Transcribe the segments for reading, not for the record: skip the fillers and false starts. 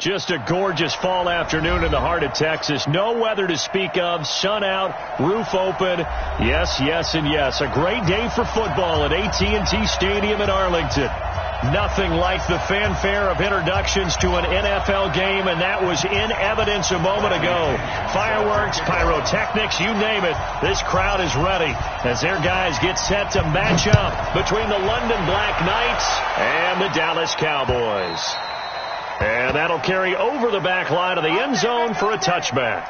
Just a gorgeous fall afternoon in the heart of Texas. No weather to speak of. Sun out, roof open. Yes, yes, and yes. A great day for football at AT&T Stadium in Arlington. Nothing like the fanfare of introductions to an NFL game, and that was in evidence a moment ago. Fireworks, pyrotechnics, you name it. This crowd is ready as their guys get set to match up between the London Black Knights and the Dallas Cowboys. And that'll carry over the back line of the end zone for a touchback.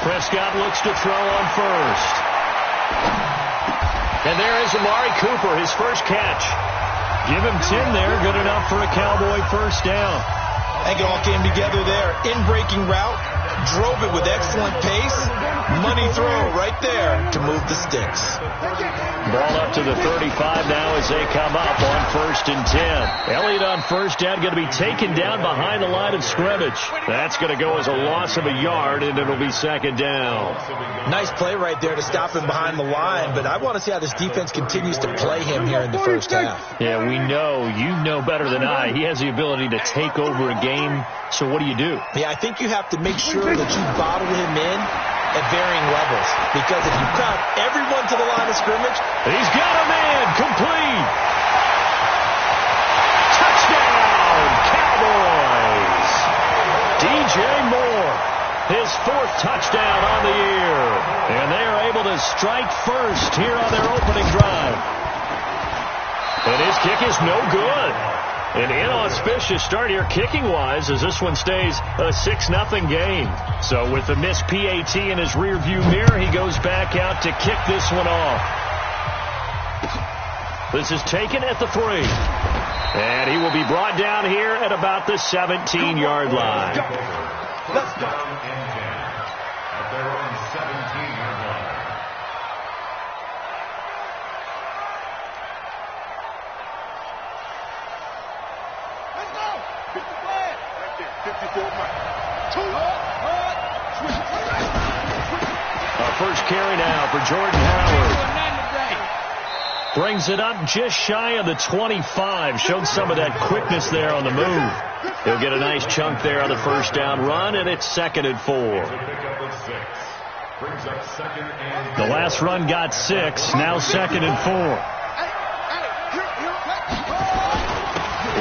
Prescott looks to throw on first. And there is Amari Cooper, his first catch. Give him 10 there, good enough for a Cowboy first down. I think it all came together there. In-breaking route, drove it with excellent pace. Money throw right there to move the sticks. Ball up to the 35 now as they come up on 1st and 10. Elliott on first down, going to be taken down behind the line of scrimmage. That's going to go as a loss of a yard, and it'll be 2nd down. Nice play right there to stop him behind the line, but I want to see how this defense continues to play him here in the first half. Yeah, we know. You know better than I. He has the ability to take over a game, so what do you do? Yeah, I think you have to make sure that you bottle him in at varying levels, because if you crowd everyone to the line of scrimmage, he's got a man complete. Touchdown, Cowboys. DJ Moore, his 4th touchdown on the year, and they are able to strike first here on their opening drive. And his kick is no good. An inauspicious start here kicking-wise as this one stays a 6-0 game. So with the missed PAT in his rearview mirror, he goes back out to kick this one off. This is taken at the 3. And he will be brought down here at about the 17-yard line. Let's go. At their own 17-yard line. First carry now for Jordan Howard. Brings it up just shy of the 25. Showed some of that quickness there on the move. He'll get a nice chunk there on the first down run, and it's 2nd and 4. The last run got 6. Now 2nd and 4.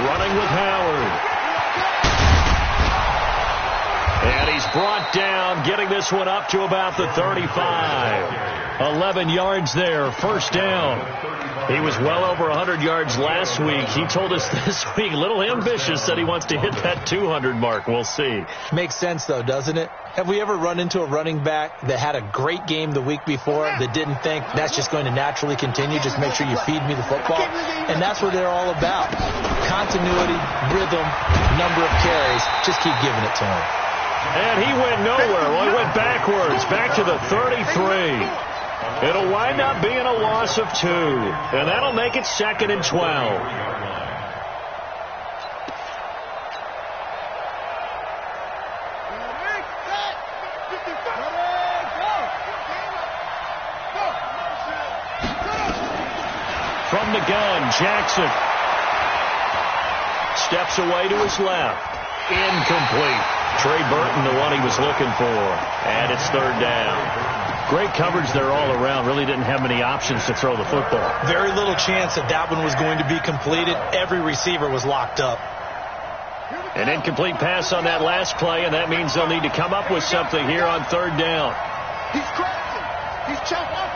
Running with Howard. And he's brought down, getting this one up to about the 35. 11 yards there, first down. He was well over 100 yards last week. He told us this week, a little ambitious, said he wants to hit that 200 mark. We'll see. Makes sense, though, doesn't it? Have we ever run into a running back that had a great game the week before that didn't think that's just going to naturally continue? Just make sure you feed me the football. And that's what they're all about. Continuity, rhythm, number of carries. Just keep giving it to him. And he went nowhere. Well, he went backwards, back to the 33. It'll wind up being a loss of 2. And that'll make it 2nd and 12. From the gun, Jackson steps away to his left. Incomplete. Trey Burton, the one he was looking for. And it's 3rd down. Great coverage there all around. Really didn't have many options to throw the football. Very little chance that that one was going to be completed. Every receiver was locked up. An incomplete pass on that last play, and that means they'll need to come up with something here on 3rd down. He's crashing. He's chopping.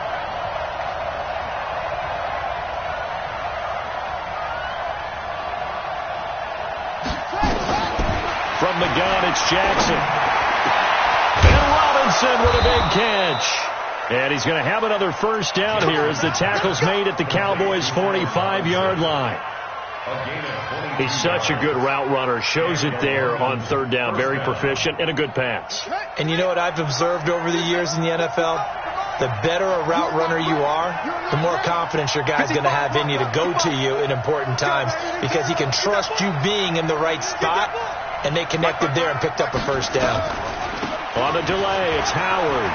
From the gun, it's Jackson. And Robinson with a big catch. And he's going to have another first down here as the tackle's made at the Cowboys' 45-yard line. A gain of 20. He's such a good route runner. Shows it there on third down. Very proficient and a good pass. And you know what I've observed over the years in the NFL? The better a route runner you are, the more confidence your guy's going to have in you to go to you in important times because he can trust you being in the right spot, and they connected there and picked up a first down. On the delay, it's Howard.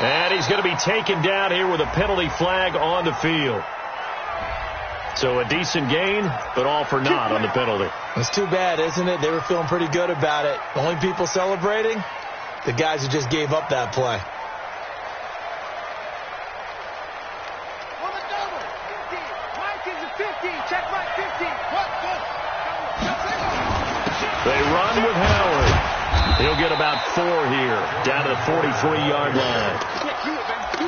And he's going to be taken down here with a penalty flag on the field. So a decent gain, but all for naught on the penalty. It's too bad, isn't it? They were feeling pretty good about it. The only people celebrating, the guys who just gave up that play. On the double. 15. Mike is a 15. Check Mike 15. They run with Howard. He'll get about 4 here, down to the 43-yard line.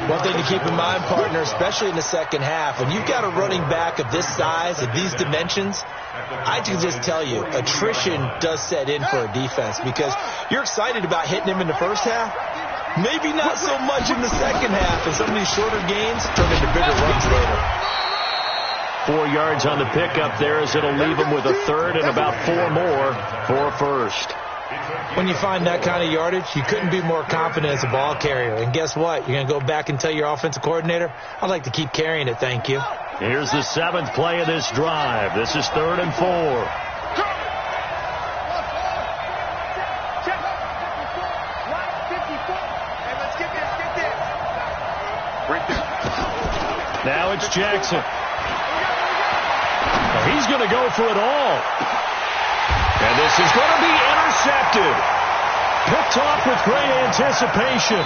One thing to keep in mind, partner, especially in the second half, when you've got a running back of this size, of these dimensions, I can just tell you, attrition does set in for a defense because you're excited about hitting him in the first half. Maybe not so much in the second half, and some of these shorter gains turn into bigger runs later. 4 yards on the pickup there as it'll leave him with a third and about 4 more for a first. When you find that kind of yardage, you couldn't be more confident as a ball carrier. And guess what? You're going to go back and tell your offensive coordinator, I'd like to keep carrying it, thank you. Here's the 7th play of this drive. This is 3rd and 4. Now it's Jackson. He's going to go for it all. And this is going to be intercepted. Picked off with great anticipation.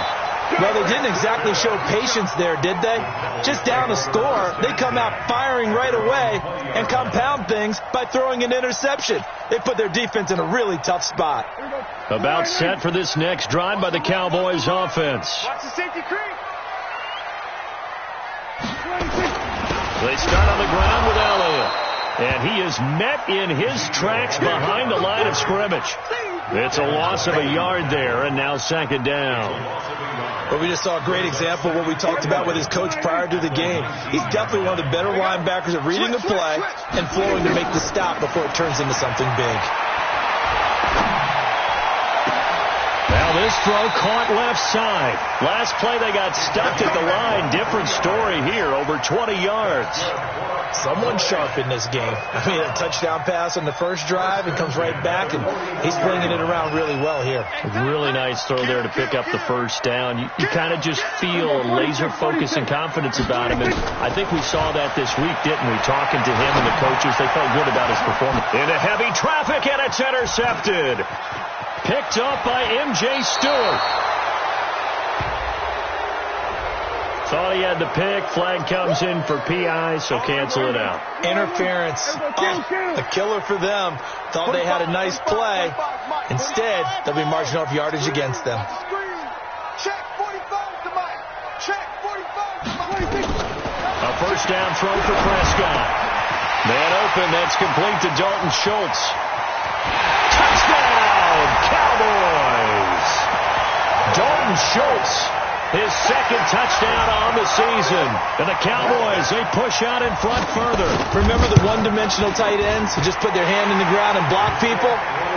Well, they didn't exactly show patience there, did they? Just down a score, they come out firing right away and compound things by throwing an interception. They put their defense in a really tough spot. About set for this next drive by the Cowboys offense. Watch the safety creep. They start on the ground with Elliott. And he is met in his tracks behind the line of scrimmage. It's a loss of a yard there, and now 2nd down. But we just saw a great example of what we talked about with his coach prior to the game. He's definitely one of the better linebackers at reading the play and flowing to make the stop before it turns into something big. Now this throw caught left side. Last play they got stuck at the line. Different story here, over 20 yards. Someone sharp in this game. I mean, a touchdown pass on the first drive and comes right back, and he's flinging it around really well here. Really nice throw there to pick up the first down. You kind of just feel laser focus and confidence about him, and I think we saw that this week, didn't we? Talking to him and the coaches, they felt good about his performance. Into heavy traffic, and it's intercepted. Picked up by M.J. Stewart. Thought he had the pick. Flag comes in for PI, so cancel it out. Interference. A killer for them. Thought they had a nice play. Instead, they'll be marching off yardage against them. Check 45 to Mike. Check 45 to Mike. A first down throw for Prescott. Man open. That's complete to Dalton Schultz. Touchdown, Cowboys! Dalton Schultz. His 2nd touchdown on the season. And the Cowboys, they push out in front further. Remember the one-dimensional tight ends who just put their hand in the ground and block people?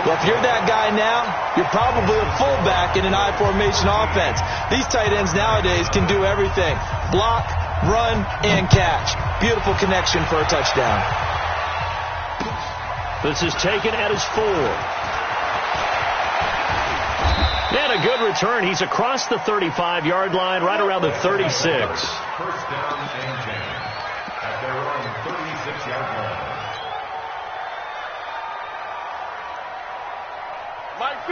Well, if you're that guy now, you're probably a fullback in an I-formation offense. These tight ends nowadays can do everything. Block, run, and catch. Beautiful connection for a touchdown. This is taken at his 4. And a good return. He's across the 35-yard line, right around the 36. First down and 10 at their own 36-yard line.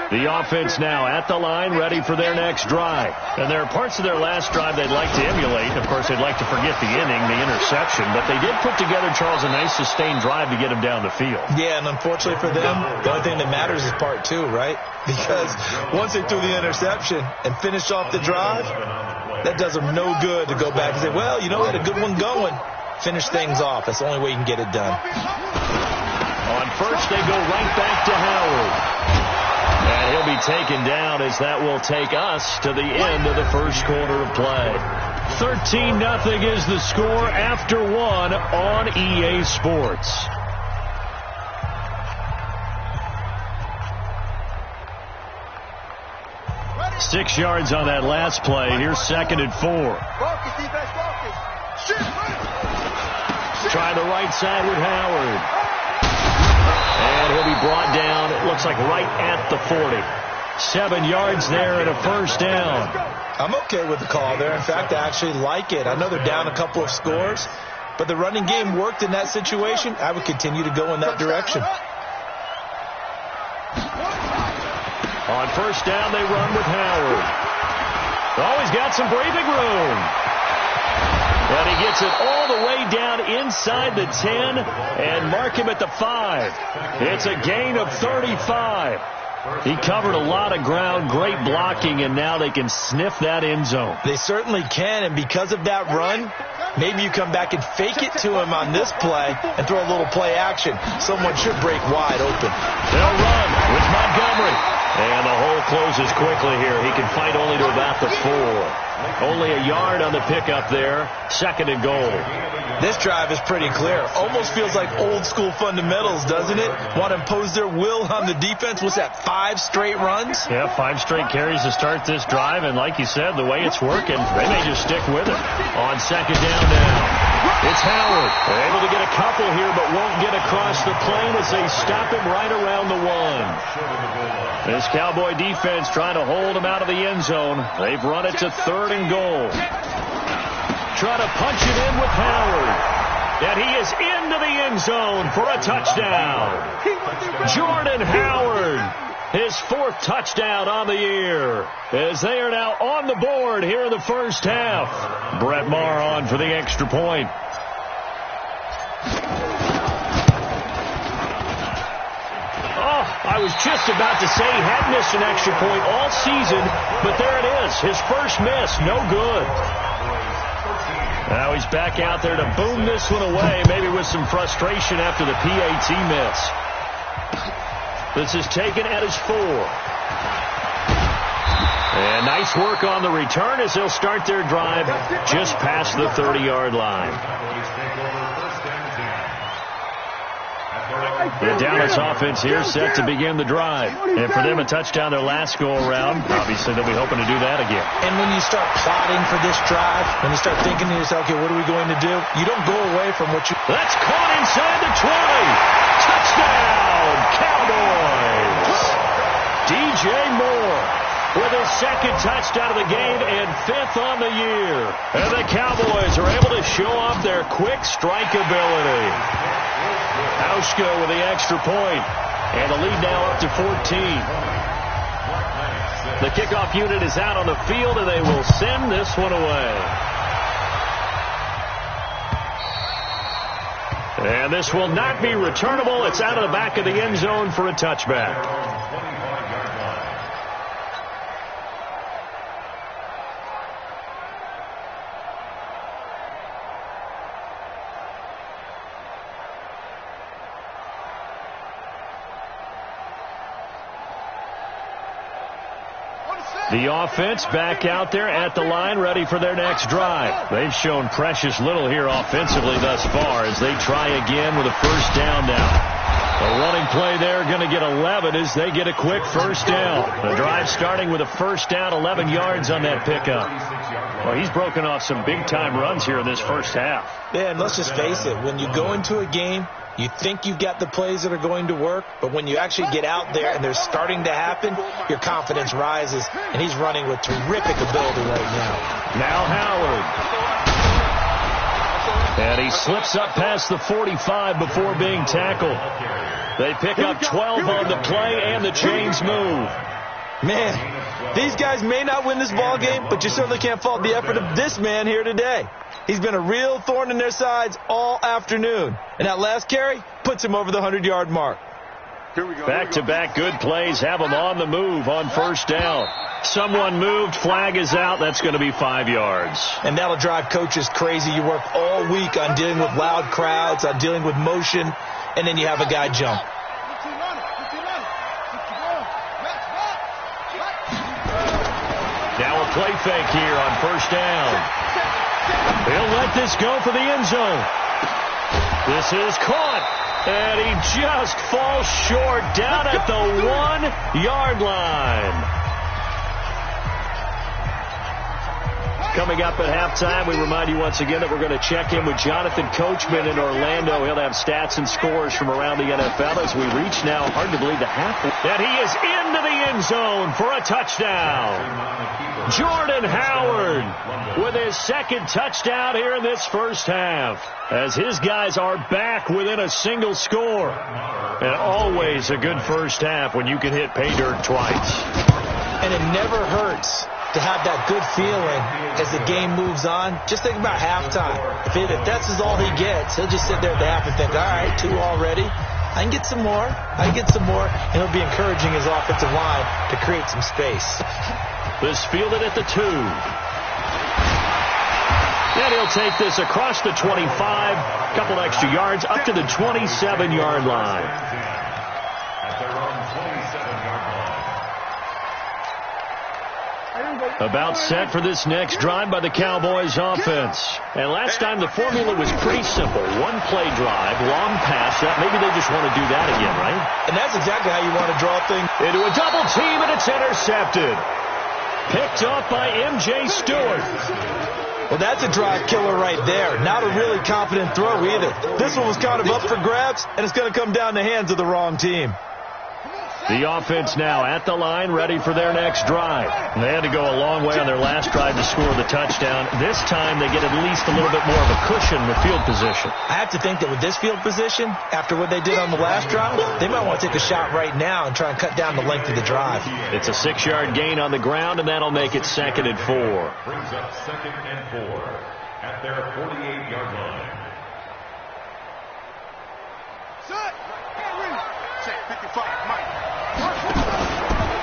The offense now at the line, ready for their next drive. And there are parts of their last drive they'd like to emulate. Of course, they'd like to forget the inning, the interception. But they did put together, Charles, a nice sustained drive to get him down the field. Yeah, and unfortunately for them, the only thing that matters is part 2, right? Because once they threw the interception and finished off the drive, that does them no good to go back and say, well, you know, we had a good one going. Finish things off. That's the only way you can get it done. On first, they go right back to Howard. And he'll be taken down as that will take us to the end of the first quarter of play. 13-0 is the score after one on EA Sports. Ready? 6 yards on that last play. Here's 2nd and 4. Focus, defense, focus. Shoot, ready. Try the right side with Howard. And he'll be brought down, it looks like right at the 40. 7 yards there and a first down. I'm okay with the call there. In fact, I actually like it. I know they're down a couple of scores, but the running game worked in that situation. I would continue to go in that direction. On first down, they run with Howard. Oh, he's got some breathing room. And he gets it all the way down inside the 10 and mark him at the 5. It's a gain of 35. He covered a lot of ground, great blocking, and now they can sniff that end zone. They certainly can, and because of that run, maybe you come back and fake it to him on this play and throw a little play action. Someone should break wide open. They'll run with Montgomery. And the hole closes quickly here. He can fight only to about the 4. Only a yard on the pickup there. 2nd and goal. This drive is pretty clear. Almost feels like old school fundamentals, doesn't it? Want to impose their will on the defense. What's that, 5 straight runs? Yeah, 5 straight carries to start this drive. And like you said, the way it's working, they may just stick with it. On 2nd down now, it's Howard. They're able to get a couple here, but won't get across the plane as they stop him right around the 1. This Cowboy defense trying to hold him out of the end zone. They've run it to 3rd and goal. Try to punch it in with Howard. And he is into the end zone for a touchdown. Jordan Howard, his 4th touchdown on the year, as they are now on the board here in the first half. Brett Maher on for the extra point. I was just about to say he had missed an extra point all season, but there it is. His first miss, no good. Now he's back out there to boom this one away, maybe with some frustration after the PAT miss. This is taken at his 4. And nice work on the return as they'll start their drive just past the 30-yard line. The Dallas offense here set to begin the drive. And for them, a touchdown their last go-around. Obviously, they'll be hoping to do that again. And when you start plotting for this drive, when you start thinking to yourself, okay, what are we going to do? You don't go away from what you... That's caught inside the 20. Touchdown, Cowboys. DJ Moore with his 2nd touchdown of the game and 5th on the year. And the Cowboys are able to show off their quick strike ability. Hauschka with the extra point. And the lead now up to 14. The kickoff unit is out on the field, and they will send this one away. And this will not be returnable. It's out of the back of the end zone for a touchback. The offense back out there at the line, ready for their next drive. They've shown precious little here offensively thus far as they try again with a first down now. A running play there, going to get 11 as they get a quick first down. The drive starting with a first down, 11 yards on that pickup. Well, he's broken off some big-time runs here in this first half. Yeah, and let's just face it. When you go into a game, you think you've got the plays that are going to work, but when you actually get out there and they're starting to happen, your confidence rises, and he's running with terrific ability right now. Now Howard. And he slips up past the 45 before being tackled. They pick up 12 on the play, and the chains move. Man, these guys may not win this ball game, but you certainly can't fault the effort of this man here today. He's been a real thorn in their sides all afternoon. And that last carry puts him over the 100-yard mark. Back-to-back good plays have him on the move on first down. Someone moved, flag is out. That's going to be 5 yards. And that'll drive coaches crazy. You work all week on dealing with loud crowds, on dealing with motion, and then you have a guy jump. Now a play fake here on first down. He'll let this go for the end zone. This is caught, and he just falls short down at the 1-yard line. Coming up at halftime, we remind you once again that we're going to check in with Jonathan Coachman in Orlando. He'll have stats and scores from around the NFL as we reach now, hard to believe, the half. And he is into the end zone for a touchdown. Jordan Howard with his second touchdown here in this first half, as his guys are back within a single score. And always a good first half when you can hit pay dirt twice. And it never hurts to have that good feeling as the game moves on. Just think about halftime. If that's all he gets, he'll just sit there at the half and think, all right, 2 already. I can get some more. I can get some more. And he'll be encouraging his offensive line to create some space. This fielded at the 2. And he'll take this across the 25. Couple extra yards up to the 27-yard line. At their own 27-yard line. About set for this next drive by the Cowboys offense. And last time the formula was pretty simple. 1-play drive, long pass. Maybe they just want to do that again, right? And that's exactly how you want to draw things. Into a double team, and it's intercepted. Picked off by M.J. Stewart. Well, that's a drive killer right there. Not a really confident throw either. This one was kind of up for grabs, and it's going to come down the hands of the wrong team. The offense now at the line, ready for their next drive. And they had to go a long way on their last drive to score the touchdown. This time they get at least a little bit more of a cushion with field position. I have to think that with this field position, after what they did on the last drive, they might want to take a shot right now and try and cut down the length of the drive. It's a 6-yard gain on the ground, and that'll make it 2nd and 4. Brings up 2nd and 4 at their 48-yard line. Set. Check 55, Mike.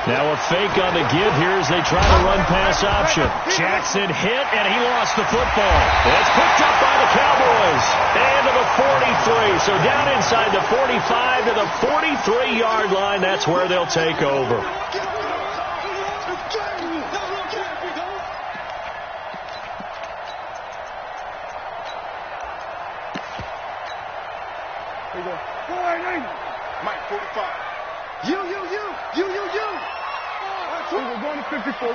Now a fake on the give here as they try to run pass option. Jackson hit, and he lost the football. It's picked up by the Cowboys. And to the 43. So down inside the 45 to the 43-yard line. That's where they'll take over. Mike, 45. You. We're going to 54.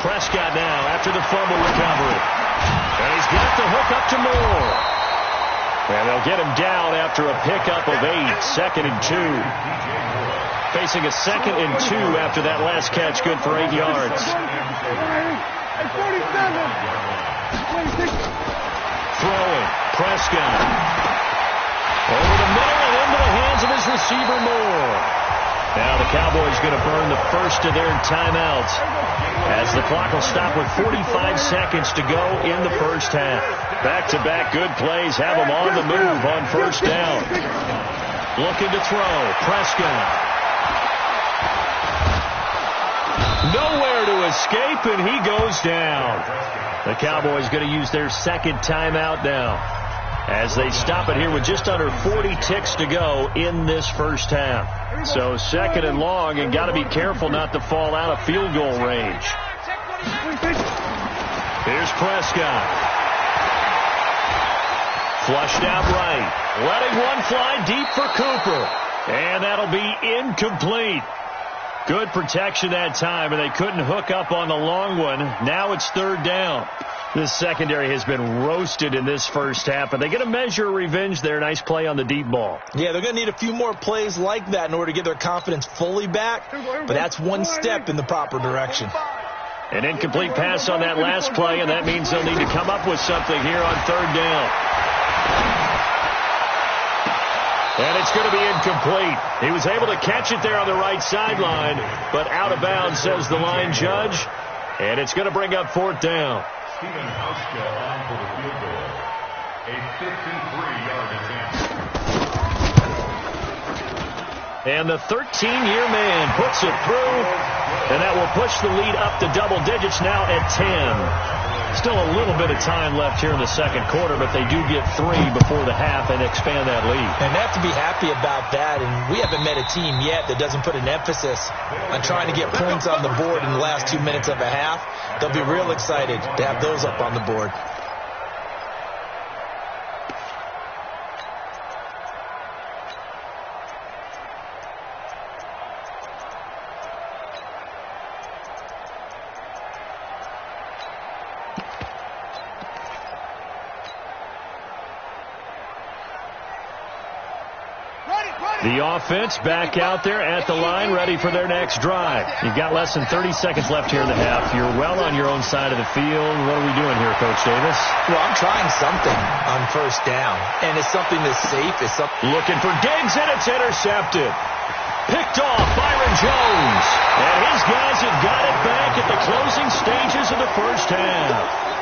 Prescott now after the fumble recovery. And he's got the hook up to Moore. And they'll get him down after a pickup of 8. 2nd and 2. Facing a 2nd and 2 after that last catch. Good for 8 yards. 47. Throwing. Prescott. Over the middle and into the hands of his receiver, Moore. Now the Cowboys going to burn the first of their timeouts as the clock will stop with 45 seconds to go in the first half. Back-to-back good plays have them on the move on first down. Looking to throw. Prescott. Nowhere to escape, and he goes down. The Cowboys going to use their second timeout now as they stop it here with just under 40 ticks to go in this first half. So 2nd and long, and got to be careful not to fall out of field goal range. Here's Prescott. Flushed out right. Letting one fly deep for Cooper. And that'll be incomplete. Good protection that time, and they couldn't hook up on the long one. Now it's 3rd down. This secondary has been roasted in this first half, and they get a measure of revenge there. Nice play on the deep ball. Yeah, they're going to need a few more plays like that in order to get their confidence fully back, but that's one step in the proper direction. An incomplete pass on that last play, and that means they'll need to come up with something here on 3rd down. And it's going to be incomplete. He was able to catch it there on the right sideline, but out of bounds, says the line judge, and it's going to bring up 4th down. Stephen Hauschka on for the field goal. A 53-yard attempt. And the 13-year man puts it through And that will push the lead up to double digits now at 10. Still a little bit of time left here in the second quarter, but they do get 3 before the half and expand that lead. And they have to be happy about that. And we haven't met a team yet that doesn't put an emphasis on trying to get points on the board in the last 2 minutes of a half. They'll be real excited to have those up on the board. The offense back out there at the line, ready for their next drive. You've got less than 30 seconds left here in the half. You're well on your own side of the field. What are we doing here, Coach Davis? Well, I'm trying something on first down, and it's something that's safe. It's something. Looking for Diggs, and it's intercepted. Picked off Byron Jones. And his guys have got it back at the closing stages of the first half.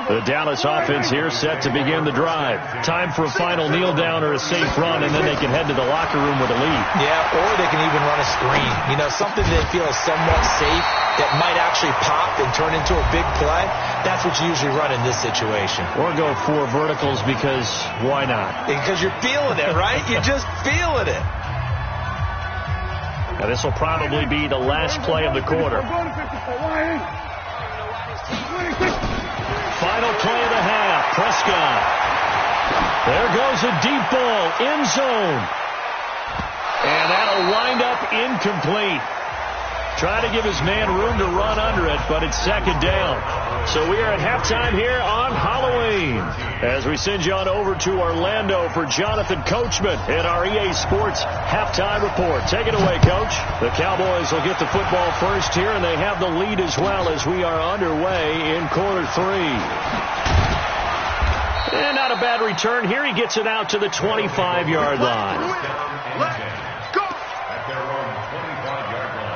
The Dallas offense here set to begin the drive. Time for a final kneel down or a safe run, and then they can head to the locker room with a lead. Yeah, or they can even run a screen. You know, something they feel is somewhat safe that might actually pop and turn into a big play. That's what you usually run in this situation. Or go 4 verticals because why not? Because you're feeling it, right? You're just feeling it. Now, this will probably be the last play of the quarter. Final play of the half. Prescott. There goes a deep ball. End zone. And that'll wind up incomplete. Trying to give his man room to run under it, but it's second down. So we are at halftime here on Halloween. As we send you on over to Orlando for Jonathan Coachman in our EA Sports Halftime Report. Take it away, Coach. The Cowboys will get the football first here, and they have the lead as well as we are underway in quarter 3. And not a bad return here. He gets it out to the 25-yard line. Let's go! At their own 25-yard line.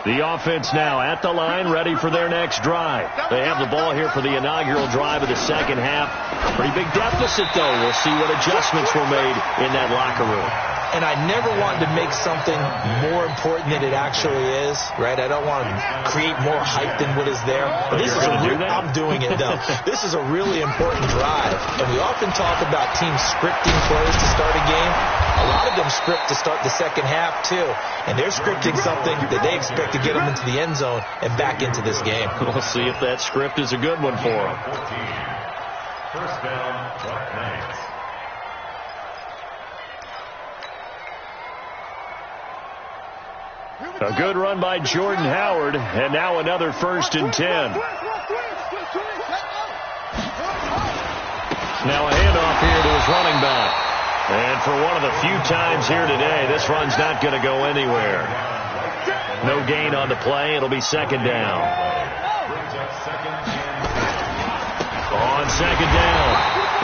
The offense now at the line, ready for their next drive. They have the ball here for the inaugural drive of the second half. Pretty big deficit, though. We'll see what adjustments were made in that locker room. And I never want to make something more important than it actually is, right? I don't want to create more hype than what is there. But this is I'm doing it, though. This is a really important drive. And we often talk about teams scripting plays to start a game. A lot of them script to start the second half, too. And they're scripting something that they expect to get them into the end zone and back into this game. We'll see if that script is a good one for them. 14. First down, Buccaneers. A good run by Jordan Howard, and now another 1st and 10. Now a handoff here to his running back. And for one of the few times here today, this run's not going to go anywhere. No gain on the play. It'll be second down. On second down,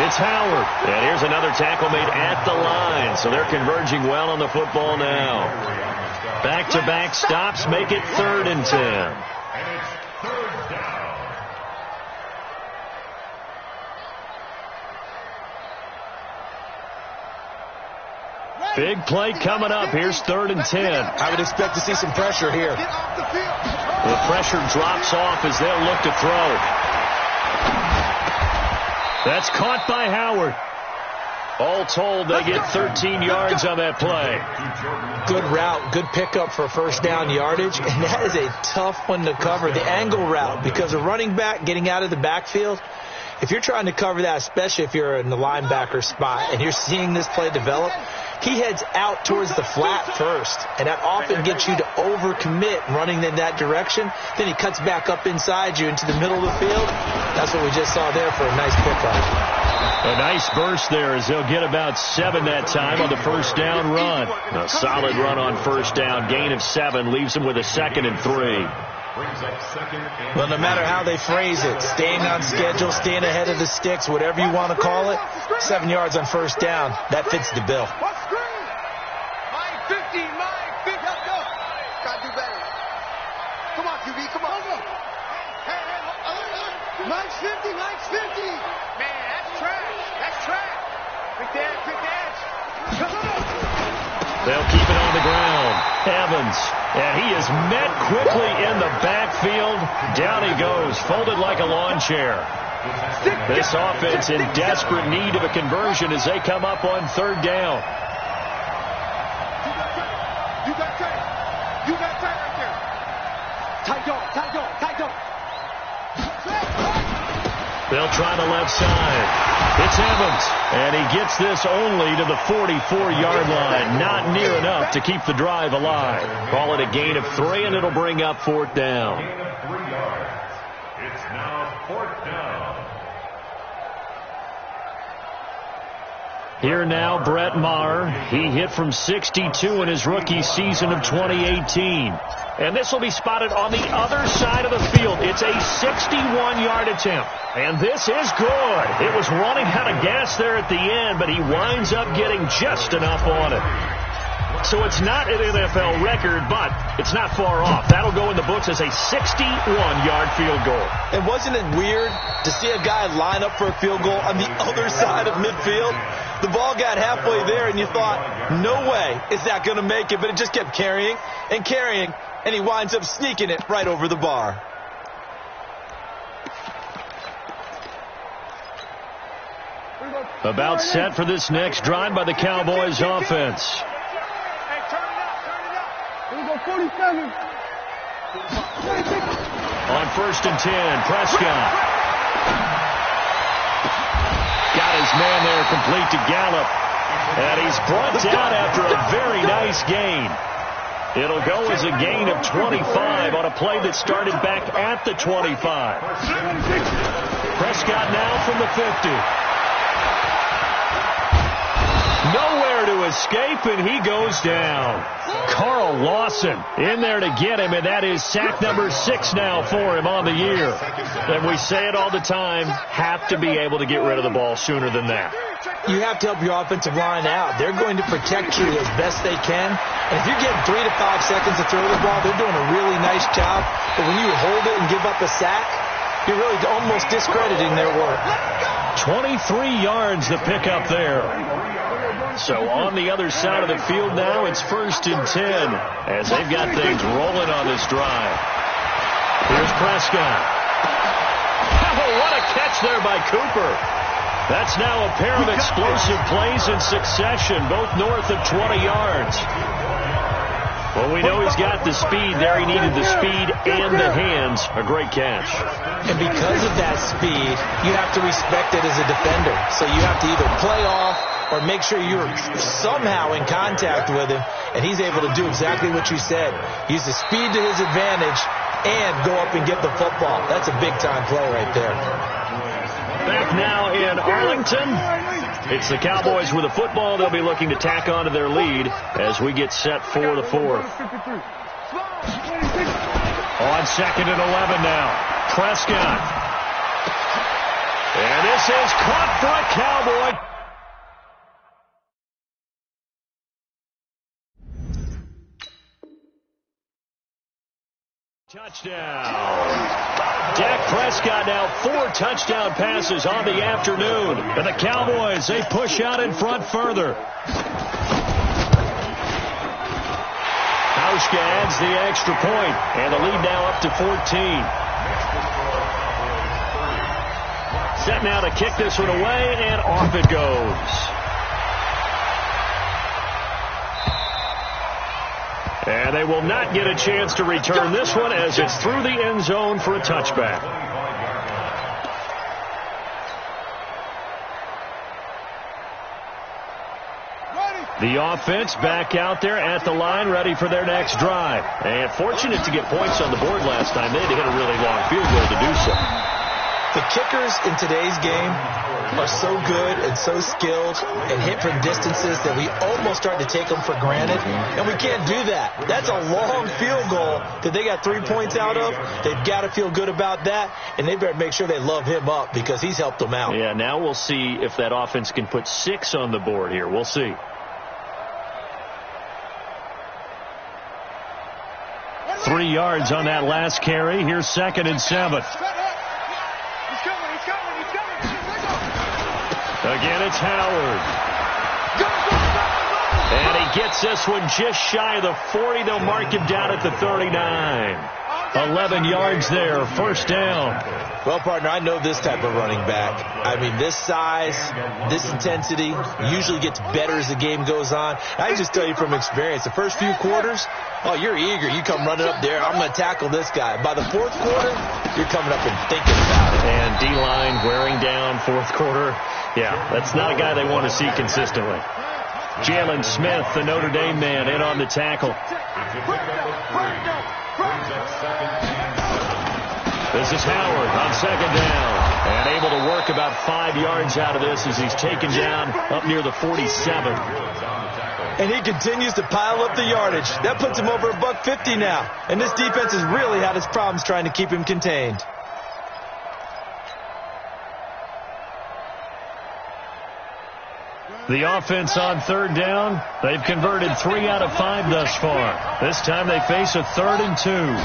it's Howard. And here's another tackle made at the line. So they're converging well on the football now. Back-to-back stops make it 3rd and 10. And it's 3rd down. Big play coming up. Here's 3rd and 10. I would expect to see some pressure here. The pressure drops off as they'll look to throw. That's caught by Howard. All told, they get 13 yards on that play. Good route, good pickup for first down yardage, and that is a tough one to cover. The angle route, because a running back getting out of the backfield, if you're trying to cover that, especially if you're in the linebacker spot and you're seeing this play develop, he heads out towards the flat first, and that often gets you to overcommit running in that direction. Then he cuts back up inside you into the middle of the field. That's what we just saw there for a nice pickup. A nice burst there as they'll get about 7 that time on the first down run. A solid run on first down. Gain of 7 leaves them with a 2nd and 3. Well, no matter how they phrase it, staying on schedule, staying ahead of the sticks, whatever you want to call it, 7 yards on first down, that fits the bill. Mine 50, mine 50. Let's go. Gotta do better. Come on, QB, come on. Hey, mine's 50, mine's 50. They'll keep it on the ground. Evans, and he is met quickly in the backfield. Down he goes, folded like a lawn chair. This offense in desperate need of a conversion as they come up on third down. You got time. You got time right there. Tight dog, tight dog, tight dog. They'll try the left side. It's Evans, and he gets this only to the 44-yard line. Not near enough to keep the drive alive. Call it a gain of 3, and it'll bring up fourth down. Gain of 3 yards. It's now fourth down. Here now, Brett Maher. He hit from 62 in his rookie season of 2018. And this will be spotted on the other side of the field. It's a 61-yard attempt. And this is good. It was running out of gas there at the end, but he winds up getting just enough on it. So it's not an NFL record, but it's not far off. That'll go in the books as a 61-yard field goal. And wasn't it weird to see a guy line up for a field goal on the other side of midfield? The ball got halfway there, and you thought, no way is that going to make it, but it just kept carrying and carrying, and he winds up sneaking it right over the bar. About set for this next drive by the Cowboys offense. Hey, turn it up, turn it up. Here we go, 47. On 1st and 10, Prescott. Got his man there complete to Gallup. And he's brought down after a very nice gain. It'll go as a gain of 25 on a play that started back at the 25. Prescott now from the 50. Nowhere to escape, and he goes down. Carl Lawson in there to get him, and that is sack number 6 now for him on the year. And we say it all the time, have to be able to get rid of the ball sooner than that. You have to help your offensive line out. They're going to protect you as best they can. And if you're getting 3 to 5 seconds to throw the ball, they're doing a really nice job. But when you hold it and give up a sack, you're really almost discrediting their work. 23 yards to pick up there. So on the other side of the field now, it's 1st and 10 as they've got things rolling on this drive. Here's Prescott. Oh, what a catch there by Cooper. That's now a pair of explosive plays in succession, both north of 20 yards. Well, we know he's got the speed there. He needed the speed and the hands. A great catch. And because of that speed, you have to respect it as a defender. So you have to either play off or make sure you're somehow in contact with him, and he's able to do exactly what you said. Use the speed to his advantage and go up and get the football. That's a big-time play right there. Back now in Arlington. It's the Cowboys with the football. They'll be looking to tack on to their lead as we get set for the 4th. On 2nd and 11 now. Prescott. And this is caught for a Cowboy. Touchdown. Dak Prescott now 4 touchdown passes on the afternoon. And the Cowboys, they push out in front further. Hauschka adds the extra point, and the lead now up to 14. Set now to kick this one away, and off it goes. And they will not get a chance to return this one as it's through the end zone for a touchback. The offense back out there at the line, ready for their next drive. And fortunate to get points on the board last time. They had to hit a really long field goal to do so. The kickers in today's game are so good and so skilled and hit from distances that we almost start to take them for granted, and we can't do that. That's a long field goal that they got 3 points out of. They've got to feel good about that, and they better make sure they love him up because he's helped them out. Yeah, now we'll see if that offense can put 6 on the board here. We'll see. Three yards on that last carry. Here's 2nd and 7. Again, it's Howard. And he gets this one just shy of the 40. They'll mark him down at the 39. 11 yards there, first down. Well, partner, I know this type of running back. I mean, this size, this intensity usually gets better as the game goes on. I can just tell you from experience, the first few quarters, oh, you're eager. You come running up there, I'm going to tackle this guy. By the fourth quarter, you're coming up and thinking about it. And D-line wearing down fourth quarter. Yeah, that's not a guy they want to see consistently. Jalen Smith, the Notre Dame man, in on the tackle. This is Howard on second down. And able to work about 5 yards out of this as he's taken down up near the 47. And he continues to pile up the yardage. That puts him over $150 now. And this defense has really had its problems trying to keep him contained. The offense on third down, they've converted 3 out of 5 thus far. This time they face a 3rd and 2.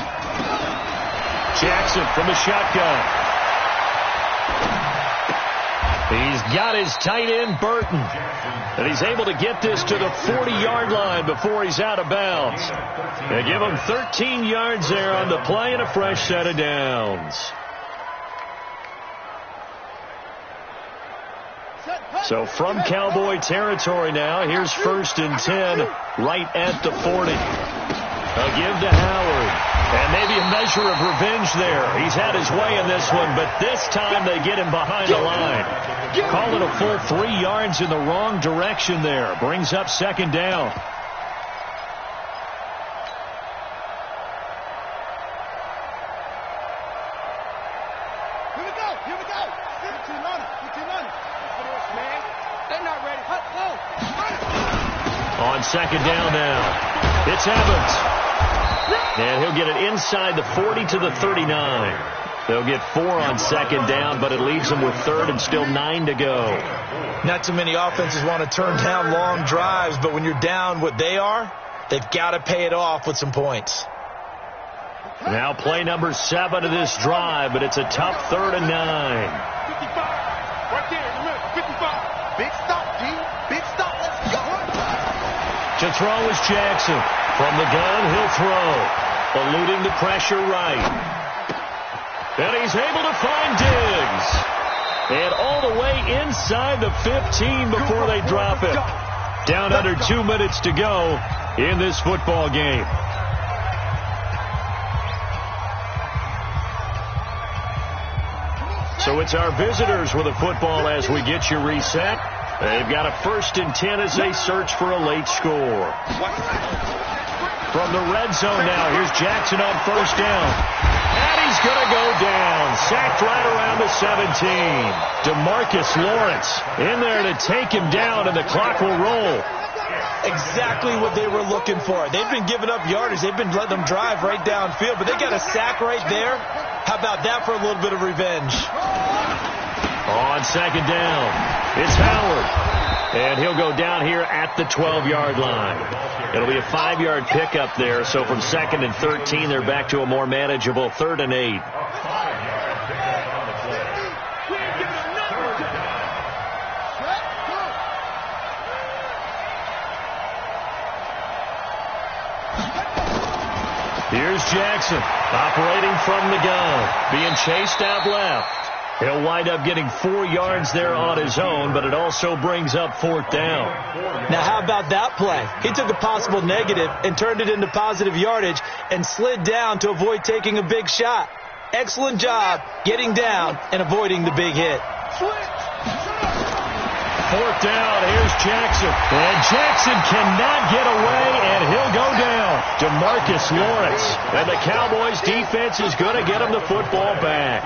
Jackson from the shotgun. He's got his tight end, Burton. And he's able to get this to the 40-yard line before he's out of bounds. They give him 13 yards there on the play and a fresh set of downs. So from Cowboy territory now, here's 1st and 10 right at the 40. A give to Howard. And maybe a measure of revenge there. He's had his way in this one, but this time they get him behind the line. Call it a full 3 yards in the wrong direction there. Brings up 2nd down. Here we go. Get your runner. Man, they're not ready. On 2nd down now, it's Evans. And he'll get it inside the 40 to the 39. They'll get 4 on 2nd down, but it leaves them with 3rd and still 9 to go. Not too many offenses want to turn down long drives, but when you're down what they are, they've got to pay it off with some points. Now play number 7 of this drive, but it's a tough 3rd and 9. 55. Right there. Remember, 55. Big stop, G. Big stop. Let's go. To throw is Jackson. From the gun, he'll throw. Eluding the pressure right. And he's able to find Diggs. And all the way inside the 15 before they drop it. Down under 2 minutes to go in this football game. So it's our visitors with the football as we get you reset. They've got a 1st and 10 as they search for a late score. From the red zone now, here's Jackson on 1st down. And he's going to go down. Sacked right around the 17. DeMarcus Lawrence in there to take him down, and the clock will roll. Exactly what they were looking for. They've been giving up yardage. They've been letting them drive right downfield, but they got a sack right there. How about that for a little bit of revenge? On 2nd down, it's Howard. And he'll go down here at the 12-yard line. It'll be a 5-yard pickup there. So from 2nd and 13, they're back to a more manageable 3rd and 8. Here's Jackson operating from the gun, being chased out left. He'll wind up getting 4 yards there on his own, but it also brings up 4th down. Now, how about that play? He took a possible negative and turned it into positive yardage and slid down to avoid taking a big shot. Excellent job getting down and avoiding the big hit. 4th down, here's Jackson. And Jackson cannot get away, and he'll go down. DeMarcus Lawrence. And the Cowboys defense is going to get him the football back.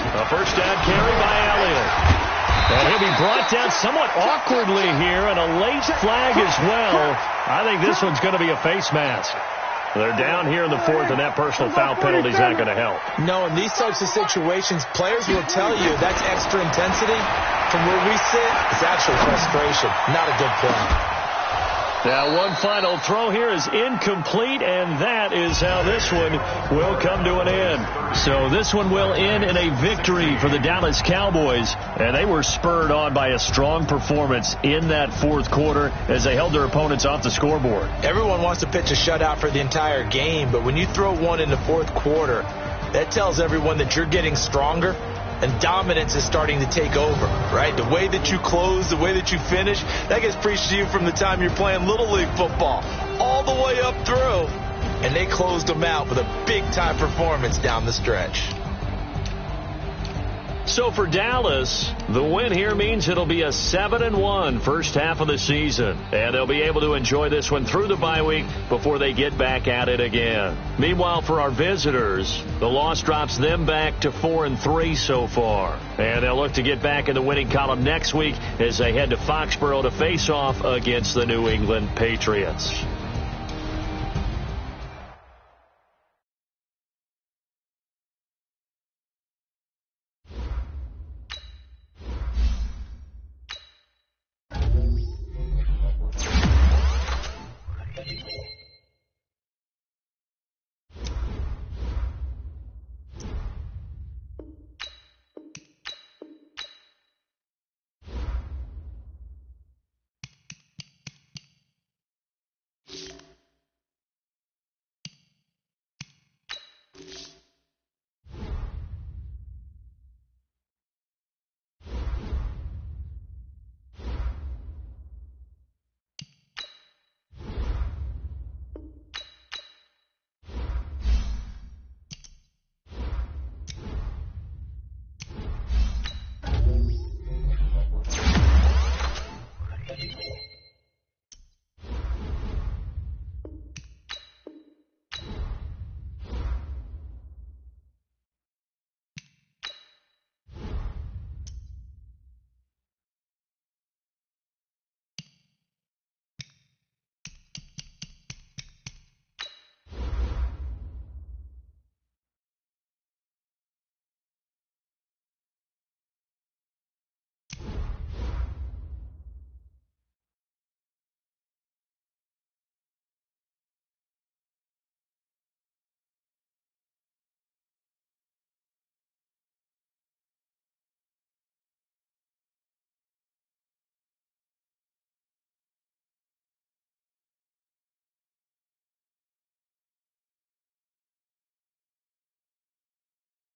A 1st down carry by Elliott. And he'll be brought down somewhat awkwardly here, and a late flag as well. I think this one's going to be a face mask. They're down here in the 4th, and that personal foul penalty is not going to help. No, in these types of situations, players will tell you that's extra intensity. From where we sit, it's actual frustration, not a good play. Now one final throw here is incomplete, and that is how this one will come to an end. So this one will end in a victory for the Dallas Cowboys, and they were spurred on by a strong performance in that fourth quarter as they held their opponents off the scoreboard. Everyone wants to pitch a shutout for the entire game, but when you throw one in the fourth quarter, that tells everyone that you're getting stronger. And dominance is starting to take over, right? The way that you close, the way that you finish, that gets preached to you from the time you're playing Little League football all the way up through. And they closed them out with a big-time performance down the stretch. So for Dallas, the win here means it'll be a 7-1 first half of the season. And they'll be able to enjoy this one through the bye week before they get back at it again. Meanwhile, for our visitors, the loss drops them back to 4-3 so far. And they'll look to get back in the winning column next week as they head to Foxborough to face off against the New England Patriots.